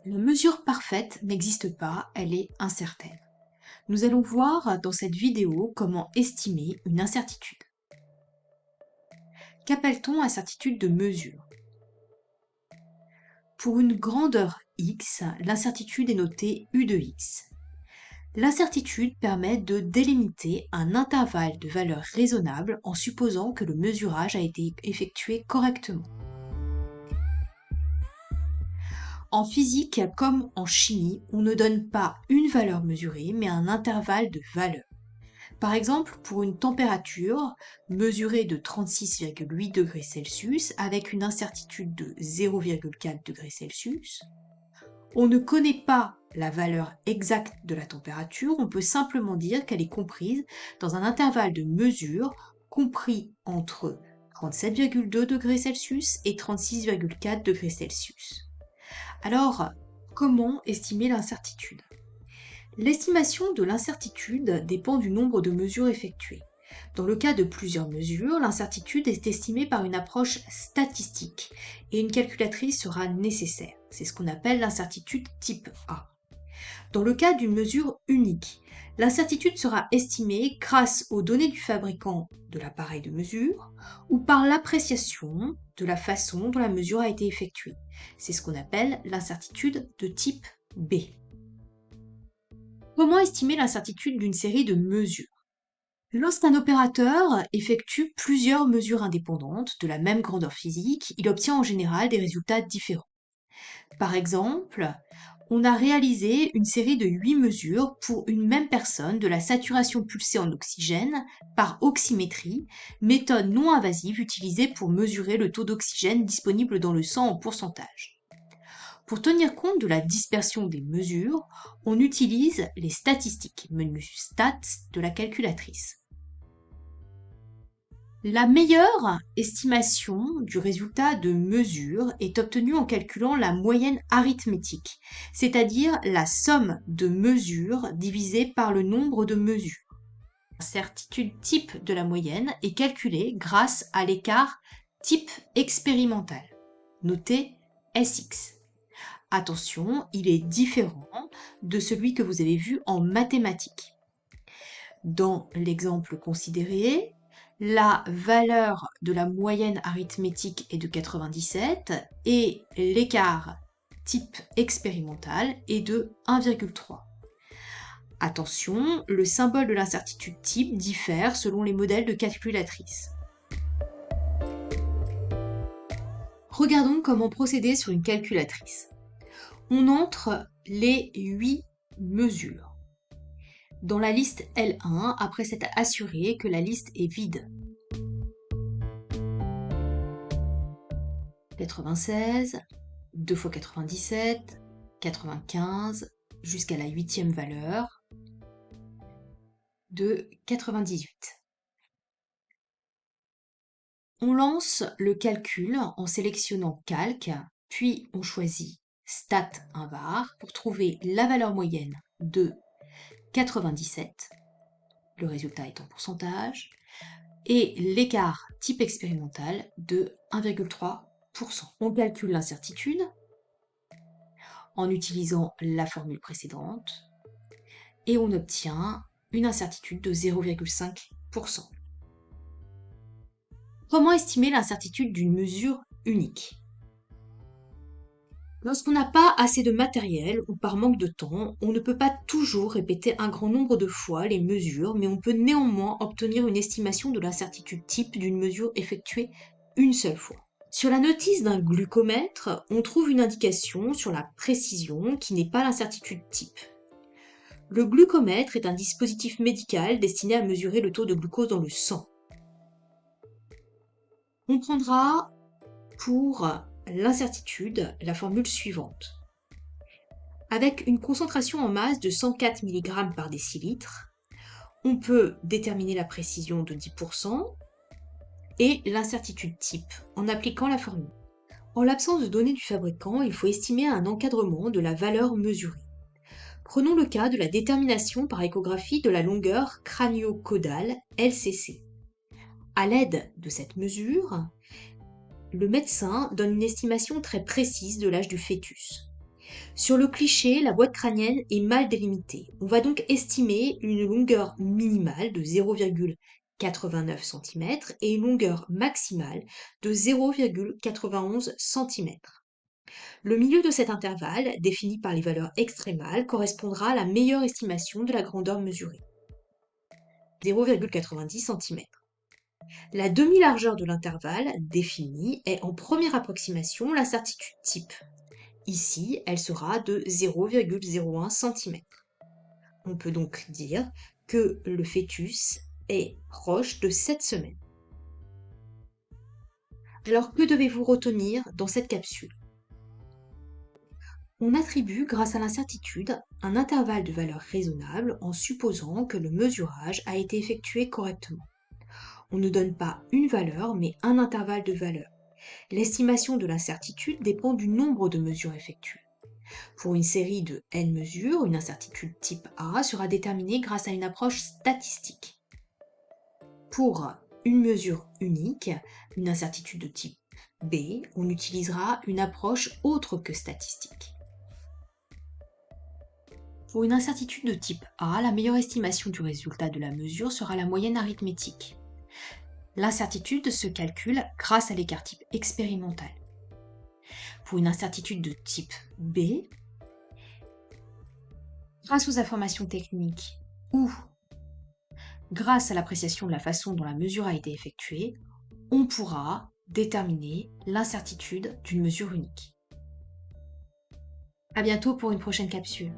La mesure parfaite n'existe pas, elle est incertaine. Nous allons voir dans cette vidéo comment estimer une incertitude. Qu'appelle-t-on incertitude de mesure? Pour une grandeur x, l'incertitude est notée U de x. L'incertitude permet de délimiter un intervalle de valeurs raisonnables en supposant que le mesurage a été effectué correctement. En physique comme en chimie, on ne donne pas une valeur mesurée, mais un intervalle de valeurs. Par exemple, pour une température mesurée de 36,8 degrés Celsius avec une incertitude de 0,4 degrés Celsius, on ne connaît pas la valeur exacte de la température, on peut simplement dire qu'elle est comprise dans un intervalle de mesure compris entre 37,2 degrés Celsius et 36,4 degrés Celsius. Alors, comment estimer l'incertitude? L'estimation de l'incertitude dépend du nombre de mesures effectuées. Dans le cas de plusieurs mesures, l'incertitude est estimée par une approche statistique et une calculatrice sera nécessaire. C'est ce qu'on appelle l'incertitude type A. Dans le cas d'une mesure unique, l'incertitude sera estimée grâce aux données du fabricant de l'appareil de mesure ou par l'appréciation de la façon dont la mesure a été effectuée. C'est ce qu'on appelle l'incertitude de type B. Comment estimer l'incertitude d'une série de mesures? Lorsqu'un opérateur effectue plusieurs mesures indépendantes de la même grandeur physique, il obtient en général des résultats différents. Par exemple, on a réalisé une série de 8 mesures pour une même personne de la saturation pulsée en oxygène par oxymétrie, méthode non invasive utilisée pour mesurer le taux d'oxygène disponible dans le sang en pourcentage. Pour tenir compte de la dispersion des mesures, on utilise les statistiques, menu stats de la calculatrice. La meilleure estimation du résultat de mesure est obtenue en calculant la moyenne arithmétique, c'est-à-dire la somme de mesures divisée par le nombre de mesures. L'incertitude type de la moyenne est calculée grâce à l'écart type expérimental, noté SX. Attention, il est différent de celui que vous avez vu en mathématiques. Dans l'exemple considéré, la valeur de la moyenne arithmétique est de 97 et l'écart type expérimental est de 1,3. Attention, le symbole de l'incertitude type diffère selon les modèles de calculatrice. Regardons comment procéder sur une calculatrice. On entre les 8 mesures dans la liste L1 après s'être assuré que la liste est vide. 96, 2 fois 97, 95, jusqu'à la 8e valeur de 98. On lance le calcul en sélectionnant Calque, puis on choisit Stat invar pour trouver la valeur moyenne de 97, le résultat est en pourcentage, et l'écart type expérimental de 1,3%. On calcule l'incertitude en utilisant la formule précédente et on obtient une incertitude de 0,5%. Comment estimer l'incertitude d'une mesure unique? Lorsqu'on n'a pas assez de matériel ou par manque de temps, on ne peut pas toujours répéter un grand nombre de fois les mesures, mais on peut néanmoins obtenir une estimation de l'incertitude type d'une mesure effectuée une seule fois. Sur la notice d'un glucomètre, on trouve une indication sur la précision qui n'est pas l'incertitude type. Le glucomètre est un dispositif médical destiné à mesurer le taux de glucose dans le sang. On prendra pour l'incertitude la formule suivante. Avec une concentration en masse de 104 mg par décilitre, on peut déterminer la précision de 10% et l'incertitude type en appliquant la formule. En l'absence de données du fabricant, il faut estimer un encadrement de la valeur mesurée. Prenons le cas de la détermination par échographie de la longueur crânio-caudale LCC. À l'aide de cette mesure, le médecin donne une estimation très précise de l'âge du fœtus. Sur le cliché, la boîte crânienne est mal délimitée. On va donc estimer une longueur minimale de 0,89 cm et une longueur maximale de 0,91 cm. Le milieu de cet intervalle, défini par les valeurs extrémales, correspondra à la meilleure estimation de la grandeur mesurée, 0,90 cm. La demi-largeur de l'intervalle définie est en première approximation l'incertitude type. Ici, elle sera de 0,01 cm. On peut donc dire que le fœtus est proche de 7 semaines. Alors que devez-vous retenir dans cette capsule? On attribue, grâce à l'incertitude, un intervalle de valeur raisonnable en supposant que le mesurage a été effectué correctement. On ne donne pas une valeur, mais un intervalle de valeurs. L'estimation de l'incertitude dépend du nombre de mesures effectuées. Pour une série de n mesures, une incertitude type A sera déterminée grâce à une approche statistique. Pour une mesure unique, une incertitude de type B, on utilisera une approche autre que statistique. Pour une incertitude de type A, la meilleure estimation du résultat de la mesure sera la moyenne arithmétique. L'incertitude se calcule grâce à l'écart type expérimental. Pour une incertitude de type B, grâce aux informations techniques ou grâce à l'appréciation de la façon dont la mesure a été effectuée, on pourra déterminer l'incertitude d'une mesure unique. À bientôt pour une prochaine capsule.